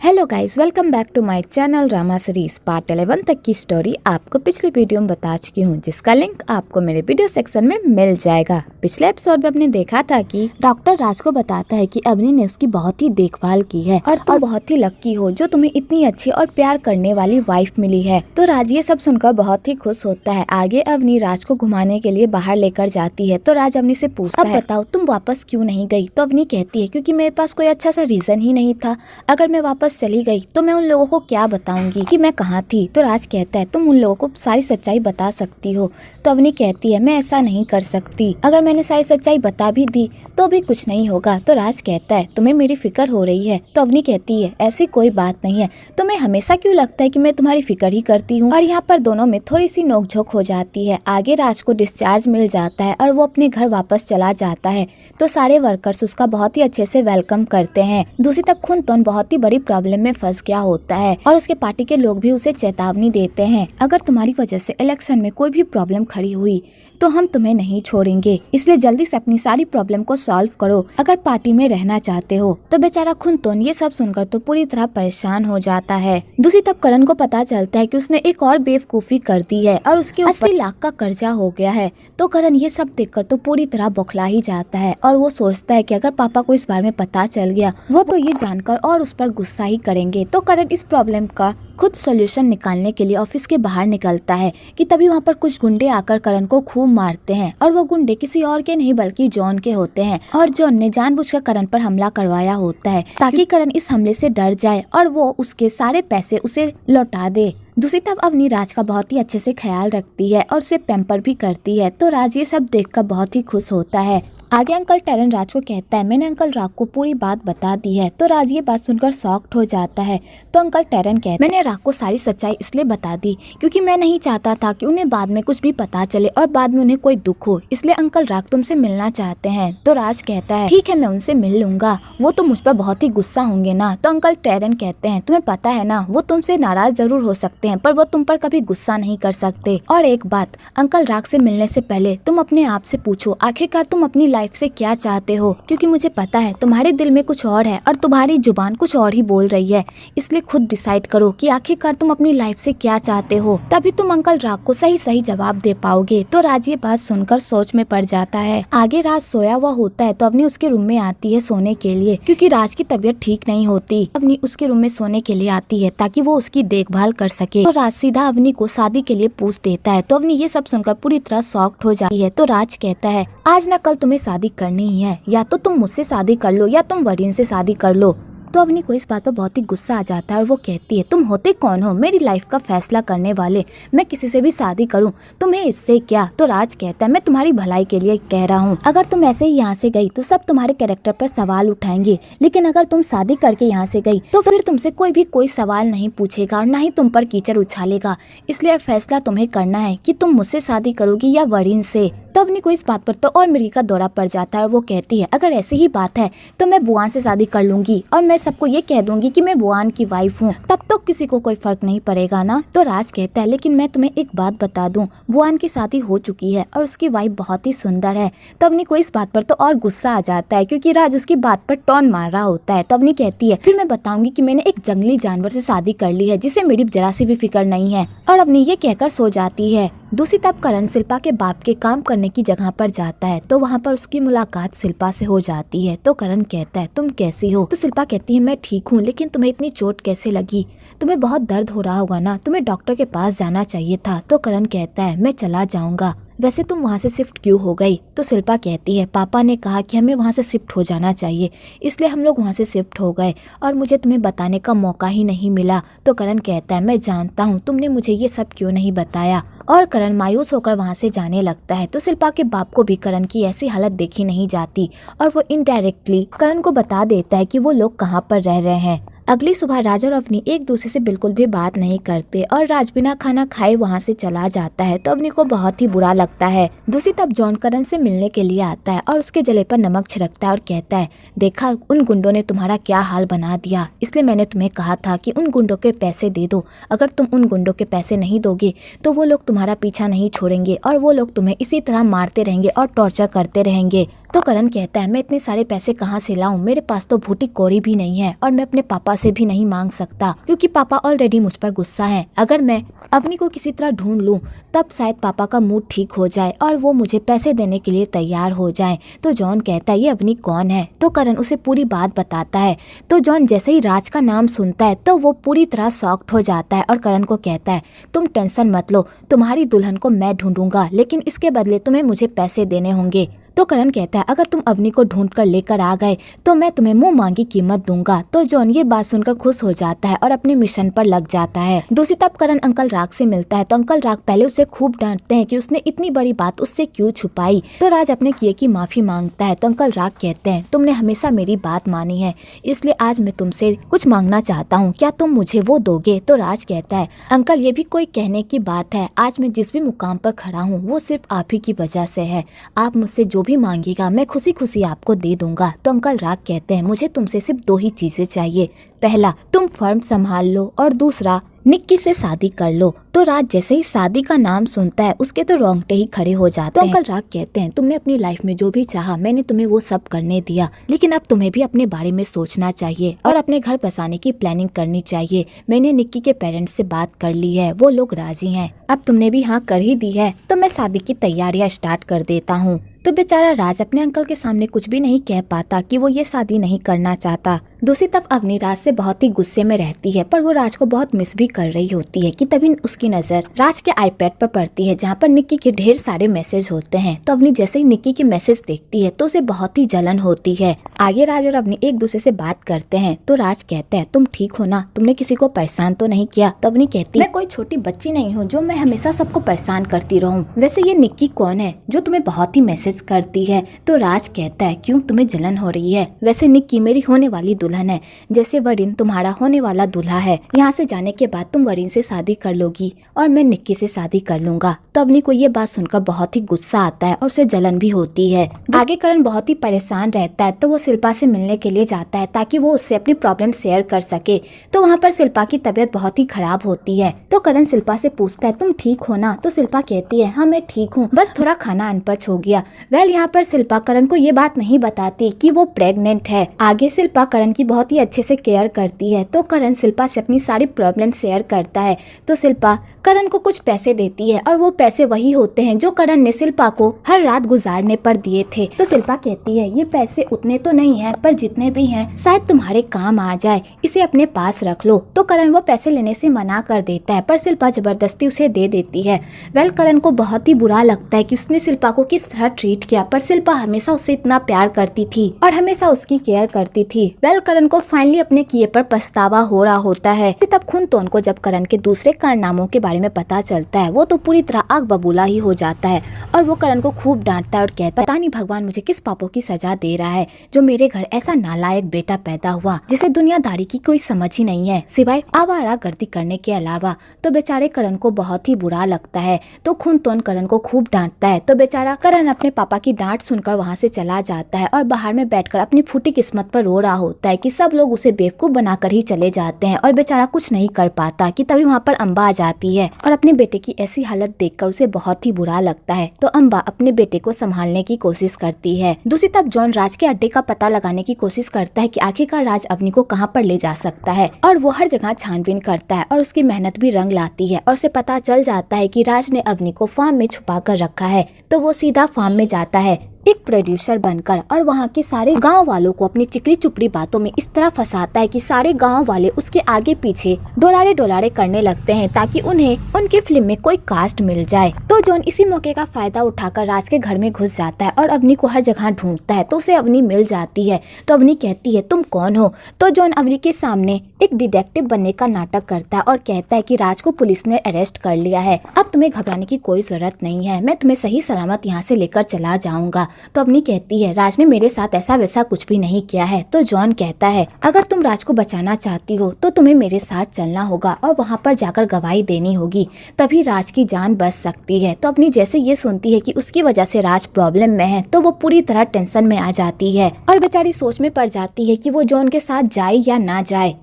Hello guys, welcome back to my channel drama series part 11 तक की story आपको पिछले वीडियो में बता चुकी हूँ, जिसका लिंक आपको मेरे वीडियो सेक्शन में मिल जाएगा। पिछले एपिसोड में आपने देखा था कि डॉक्टर राज को बताता है कि अवनी ने उसकी बहुत ही देखभाल की है और तुम बहुत ही लकी हो जो तुम्हें इतनी अच्छी और प्यार करने वाली वाइफ मिली है। तो राज ये सब सुनकर बहुत ही खुश होता है। आगे अवनी राज को घुमाने के लिए बाहर लेकर जाती है तो राज अवनी से पूछता है, अब बताओ तुम वापस क्यों नहीं गई? तो अवनी कहती है, क्योंकि मेरे पास कोई अच्छा सा रीजन ही नहीं था। अगर मैं वापस चली गई तो मैं उन लोगों को क्या बताऊंगी कि मैं कहाँ थी। तो राज कहता है, तुम उन लोगों को सारी सच्चाई बता सकती हो। तो अवनी कहती है, मैं ऐसा नहीं कर सकती। अगर मैंने सारी सच्चाई बता भी दी तो भी कुछ नहीं होगा। तो राज कहता है, तुम्हें मेरी फिक्र हो रही है? तो अवनी कहती है, ऐसी कोई बात नहीं है। तुम्हें हमेशा क्यों लगता है कि मैं तुम्हारी फिक्र ही करती हूँ? और यहाँ पर दोनों में थोड़ी सी नोकझोंक हो जाती है। आगे राज को डिस्चार्ज मिल जाता है और वो अपने घर वापस चला जाता है। तो सारे वर्कर्स उसका बहुत ही अच्छे से वेलकम करते हैं। दूसरी तरफ खुनतोन बहुत ही बड़ी प्रॉब्लम में फंस गया होता है और उसके पार्टी के लोग भी उसे चेतावनी देते हैं, अगर तुम्हारी वजह से इलेक्शन में कोई भी प्रॉब्लम खड़ी हुई तो हम तुम्हें नहीं छोड़ेंगे, इसलिए जल्दी से अपनी सारी प्रॉब्लम को सॉल्व करो अगर पार्टी में रहना चाहते हो। तो बेचारा खुनतोन ये सब सुनकर तो पूरी तरह परेशान हो जाता है। दूसरी तरफ करण को पता चलता है कि उसने एक और बेवकूफी कर दी है और उसके 80 लाख का कर्जा हो गया है। तो करण ये सब देखकर तो पूरी तरह बौखला ही जाता है और वो सोचता है कि अगर पापा को इस बारे में पता चल गया वो तो ये जानकर और उस पर गुस्सा ही करेंगे। तो करण इस प्रॉब्लम का खुद सॉल्यूशन निकालने के लिए ऑफिस के बाहर निकलता है कि तभी वहाँ पर कुछ गुंडे आकर करण को खूब मारते हैं और वो गुंडे किसी और के नहीं बल्कि जॉन के होते हैं और जॉन ने जानबूझकर करण पर हमला करवाया होता है ताकि करण इस हमले से डर जाए और वो उसके सारे पैसे उसे लौटा दे। दूसरी तरफ अवनी राज का बहुत ही अच्छे से ख्याल रखती है और उसे पैम्पर भी करती है। तो राज ये सब देखकर बहुत ही खुश होता है। आगे अंकल टेरन राज को कहता है, मैंने अंकल राज को पूरी बात बता दी है। तो राज ये बात सुनकर शॉक्ड हो जाता है। तो अंकल टेरन कहते हैं, मैंने राज को सारी सच्चाई इसलिए बता दी क्योंकि मैं नहीं चाहता था कि उन्हें बाद में कुछ भी पता चले और बाद में उन्हें कोई दुख हो, इसलिए अंकल राज तुमसे मिलना चाहते हैं। तो राज कहता है, ठीक है मैं उनसे मिल लूंगा, वो तो मुझ पर बहुत ही गुस्सा होंगे ना। तो अंकल टेरन कहते हैं, तुम्हें पता है ना वो तुमसे नाराज जरूर हो सकते हैं पर वो तुम पर कभी गुस्सा नहीं कर सकते। और एक बात, अंकल राज से मिलने से पहले तुम अपने आप से पूछो आखिरकार तुम अपनी लाइफ से क्या चाहते हो, क्योंकि मुझे पता है तुम्हारे दिल में कुछ और है और तुम्हारी जुबान कुछ और ही बोल रही है। इसलिए खुद डिसाइड करो कि आखिरकार तुम अपनी लाइफ से क्या चाहते हो, तभी तुम अंकल राज को सही सही जवाब दे पाओगे। तो राज ये बात सुनकर सोच में पड़ जाता है। आगे राज सोया हुआ होता है तो अवनी उसके रूम में आती है सोने के लिए, क्योंकि राज की तबीयत ठीक नहीं होती। अवनी उसके रूम में सोने के लिए आती है ताकि वो उसकी देखभाल कर सके। तो राज सीधा अवनी को शादी के लिए पूछ देता है। तो अवनी ये सब सुनकर पूरी तरह शॉक्ड हो जाती है। तो राज कहता है, आज न कल तुम्हें शादी करनी ही है, या तो तुम मुझसे शादी कर लो या तुम वरीन से शादी कर लो। तो अवनी को इस बात पर बहुत ही गुस्सा आ जाता है और वो कहती है, तुम होते कौन हो मेरी लाइफ का फैसला करने वाले? मैं किसी से भी शादी करूं तुम्हें इससे क्या? तो राज कहता है, मैं तुम्हारी भलाई के लिए कह रहा हूं, अगर तुम ऐसे ही यहाँ से गई तो सब तुम्हारे कैरेक्टर पर सवाल उठाएंगे, लेकिन अगर तुम शादी करके यहाँ से गई तो फिर तुमसे कोई भी कोई सवाल नहीं पूछेगा और न ही तुम पर कीचड़ उछालेगा। इसलिए फैसला तुम्हें करना है कि तुम मुझसे शादी करोगी या वरीन से। तो अवनी को इस बात पर तो और मिर्गी का दौरा पड़ जाता है और वो कहती है, अगर ऐसी ही बात है तो मैं बुआन से शादी कर लूंगी और मैं सबको ये कह दूंगी कि मैं बुआन की वाइफ हूँ, तब तो किसी को कोई फर्क नहीं पड़ेगा ना। तो राज कहता है, लेकिन मैं तुम्हें एक बात बता दूं, बुआन की शादी हो चुकी है और उसकी वाइफ बहुत ही सुंदर है। तो अवनी को इस बात पर तो और गुस्सा आ जाता है क्योंकि राज उसकी बात पर टॉन मार रहा होता है। तो अवनी कहती है, फिर मैं बताऊंगी कि मैंने एक जंगली जानवर से शादी कर ली है जिसे मेरी जरा सी भी फिक्र नहीं है। और अवनी ये कहकर सो जाती है। दूसरी तरफ करण शिल्पा के बाप के काम करने की जगह पर जाता है तो वहाँ पर उसकी मुलाकात शिल्पा से हो जाती है। तो करण कहता है, तुम कैसी हो? तो शिल्पा कहती है, मैं ठीक हूँ, लेकिन तुम्हें इतनी चोट कैसे लगी? तुम्हें बहुत दर्द हो रहा होगा ना, तुम्हें डॉक्टर के पास जाना चाहिए था। तो करण कहता है, मैं चला जाऊंगा, वैसे तुम वहाँ से शिफ्ट क्यों हो गई? तो शिल्पा कहती है, पापा ने कहा कि हमें वहाँ से शिफ्ट हो जाना चाहिए, इसलिए हम लोग वहाँ से शिफ्ट हो गए और मुझे तुम्हें बताने का मौका ही नहीं मिला। तो करण कहता है, मैं जानता हूँ तुमने मुझे ये सब क्यों नहीं बताया। और करण मायूस होकर वहाँ से जाने लगता है। तो शिल्पा के बाप को भी करण की ऐसी हालत देखी नहीं जाती और वो इनडायरेक्टली करण को बता देता है कि वो लोग कहाँ पर रह रहे हैं। अगली सुबह राज और अवनी एक दूसरे से बिल्कुल भी बात नहीं करते और राज बिना खाना खाए वहाँ से चला जाता है। तो अवनी को बहुत ही बुरा लगता है। दूसरी तरफ जॉन करण से मिलने के लिए आता है और उसके जले पर नमक छिड़कता है और कहता है, देखा उन गुंडों ने तुम्हारा क्या हाल बना दिया, इसलिए मैंने तुम्हें कहा था कि उन गुंडों के पैसे दे दो। अगर तुम उन गुंडों के पैसे नहीं दोगे तो वो लोग तुम्हारा पीछा नहीं छोड़ेंगे और वो लोग तुम्हें इसी तरह मारते रहेंगे और टॉर्चर करते रहेंगे। तो करण कहता है, मैं इतने सारे पैसे कहाँ से लाऊं, मेरे पास तो भूटी कौड़ी भी नहीं है और मैं अपने पापा से भी नहीं मांग सकता क्योंकि पापा ऑलरेडी मुझ पर गुस्सा है। अगर मैं अवनी को किसी तरह ढूंढ लूं तब शायद पापा का मूड ठीक हो जाए और वो मुझे पैसे देने के लिए तैयार हो जाए। तो जॉन कहता है ये अवनी कौन है? तो करण उसे पूरी बात बताता है। तो जॉन जैसे ही राज का नाम सुनता है तो वो पूरी तरह शॉक्ड हो जाता है और करण को कहता है तुम टेंशन मत लो, तुम्हारी दुल्हन को मैं ढूंढूंगा, लेकिन इसके बदले तुम्हें मुझे पैसे देने होंगे। तो करण कहता है अगर तुम अवनी को ढूंढ कर लेकर आ गए तो मैं तुम्हें मुंह मांगी कीमत दूंगा। तो जॉन ये बात सुनकर खुश हो जाता है और अपने मिशन पर लग जाता है। दूसरी तरफ करण अंकल राग से मिलता है तो अंकल राग पहले उसे खूब डांटते हैं कि उसने इतनी बड़ी बात उससे क्यों छुपाई। तो राज अपने किए की माफी मांगता है तो अंकल राग कहते हैं तुमने हमेशा मेरी बात मानी है, इसलिए आज मैं तुमसे कुछ मांगना चाहता हूँ, क्या तुम मुझे वो दोगे? तो राज कहता है अंकल ये भी कोई कहने की बात है, आज मैं जिस भी मुकाम पर खड़ा हूँ वो सिर्फ आप ही की वजह से है, आप मुझसे जो भी मांगेगा मैं खुशी खुशी आपको दे दूंगा। तो अंकल राग कहते हैं मुझे तुमसे सिर्फ 2 ही चीजें चाहिए, पहला तुम फर्म संभाल लो और दूसरा निक्की से शादी कर लो। तो राज जैसे ही शादी का नाम सुनता है उसके तो रोंगटे ही खड़े हो जाते हैं। तो अंकल राग कहते हैं तुमने अपनी लाइफ में जो भी चाहा मैंने तुम्हें वो सब करने दिया, लेकिन अब तुम्हें भी अपने बारे में सोचना चाहिए और अपने घर बसाने की प्लानिंग करनी चाहिए। मैंने निक्की के पेरेंट्स से बात कर ली है, वो लोग राजी हैं। अब तुमने भी हाँ कर ही दी है तो मैं शादी की तैयारियां स्टार्ट कर देता हूँ। तो बेचारा राज अपने अंकल के सामने कुछ भी नहीं कह पाता कि वो ये शादी नहीं करना चाहता। दूसरी तरफ अवनी राज से बहुत ही गुस्से में रहती है पर वो राज को बहुत मिस भी कर रही होती है कि तभी उसकी नजर राज के आईपैड पर पड़ती है जहाँ पर निक्की के ढेर सारे मैसेज होते हैं। तो अवनी जैसे ही निक्की के मैसेज देखती है तो उसे बहुत ही जलन होती है। आगे राज और अवनी एक दूसरे से बात करते हैं तो राज कहते हैं तुम ठीक हो ना, तुमने किसी को परेशान तो नहीं किया? तो अवनी कहती है मैं कोई छोटी बच्ची नहीं हूँ जो मैं हमेशा सबको परेशान करती रहूँ। वैसे ये निक्की कौन है जो तुम्हें बहुत ही मैसेज करती है? तो राज कहता है क्यों तुम्हें जलन हो रही है? वैसे निक्की मेरी होने वाली दुल्हन है, जैसे वरीन तुम्हारा होने वाला दूल्हा है। यहाँ से जाने के बाद तुम वरीन से शादी कर लोगी और मैं निक्की से शादी कर लूंगा। तो अवनी को ये बात सुनकर बहुत ही गुस्सा आता है और उसे जलन भी होती है। आगे करण बहुत ही परेशान रहता है तो वो शिल्पा से मिलने के लिए जाता है ताकि वो उससे अपनी प्रॉब्लम शेयर कर सके। तो वहाँ पर शिल्पा की तबीयत बहुत ही खराब होती है। तो करण शिल्पा से पूछता है तुम ठीक हो ना? तो शिल्पा कहती है हाँ मैं ठीक हूँ, बस थोड़ा खाना अनपच हो गया। वेल यहाँ पर शिल्पा करण को ये बात नहीं बताती कि वो प्रेग्नेंट है। आगे शिल्पा करण की बहुत ही अच्छे से केयर करती है तो करण शिल्पा से अपनी सारी प्रॉब्लम शेयर करता है। तो शिल्पा करण को कुछ पैसे देती है और वो पैसे वही होते हैं जो करण ने शिल्पा को हर रात गुजारने पर दिए थे। तो शिल्पा कहती है ये पैसे उतने तो नहीं है पर जितने भी हैं शायद तुम्हारे काम आ जाए, इसे अपने पास रख लो। तो करण वो पैसे लेने से मना कर देता है पर शिल्पा जबरदस्ती उसे दे देती है। वेल करण को बहुत ही बुरा लगता है कि उसने शिल्पा को किस तरह ट्रीट किया, पर शिल्पा हमेशा उससे इतना प्यार करती थी और हमेशा उसकी केयर करती थी। वेल करण को फाइनली अपने किए पर पछतावा हो रहा होता है। तब खुनतोन को जब करण के दूसरे कारनामों के बारे में पता चलता है वो तो पूरी तरह आग बबूला ही हो जाता है और वो करण को खूब डांटता है और कहता है पता नहीं भगवान मुझे किस पापों की सजा दे रहा है जो मेरे घर ऐसा नालायक बेटा पैदा हुआ जिसे दुनियादारी की कोई समझ ही नहीं है सिवाय आवारागर्दी करने के अलावा। तो बेचारे करण को बहुत ही बुरा लगता है तो खुनतोन करण को खूब डांटता है। तो बेचारा करण अपने पापा की डांट सुनकर वहाँ से चला जाता है और बाहर में बैठकर अपनी फूटी किस्मत पर रो रहा होता है कि सब लोग उसे बेवकूफ बनाकर ही चले जाते हैं और बेचारा कुछ नहीं कर पाता कि तभी वहाँ पर अम्बा आ जाती है और अपने बेटे की ऐसी हालत देखकर उसे बहुत ही बुरा लगता है। तो अम्बा अपने बेटे को संभालने की कोशिश करती है। दूसरी तरफ जॉन राज के अड्डे का पता लगाने की कोशिश करता है कि आखिरकार राज अवनी को कहाँ पर ले जा सकता है और वो हर जगह छानबीन करता है और उसकी मेहनत भी रंग लाती है और उसे पता चल जाता है कि राज ने अवनी को फार्म में छुपा कर रखा है। तो वो सीधा फार्म में जाता है एक प्रोड्यूसर बनकर और वहाँ के सारे गांव वालों को अपनी चिकरी चुपड़ी बातों में इस तरह फंसाता है कि सारे गांव वाले उसके आगे पीछे डोलारे डोलारे करने लगते हैं ताकि उन्हें उनकी फिल्म में कोई कास्ट मिल जाए। तो जॉन इसी मौके का फायदा उठाकर राज के घर में घुस जाता है और अवनी को हर जगह ढूंढता है तो उसे अवनी मिल जाती है। तो अवनी कहती है तुम कौन हो? तो जॉन अवनी के सामने एक डिटेक्टिव बनने का नाटक करता है और कहता है कि राज को पुलिस ने अरेस्ट कर लिया है, अब तुम्हें घबराने की कोई जरूरत नहीं है, मैं तुम्हें सही सलामत यहाँ से लेकर चला जाऊंगा। तो अवनी कहती है राज ने मेरे साथ ऐसा वैसा कुछ भी नहीं किया है। तो जॉन कहता है अगर तुम राज को बचाना चाहती हो तो तुम्हें मेरे साथ चलना होगा और वहाँ पर जाकर गवाही देनी होगी, तभी राज की जान बच सकती है। तो अवनी जैसे ये सुनती है कि उसकी वजह से राज प्रॉब्लम में है तो वो पूरी तरह टेंशन में आ जाती है और बेचारी सोच में पड़ जाती है कि वो जॉन के साथ जाए या ना जाए।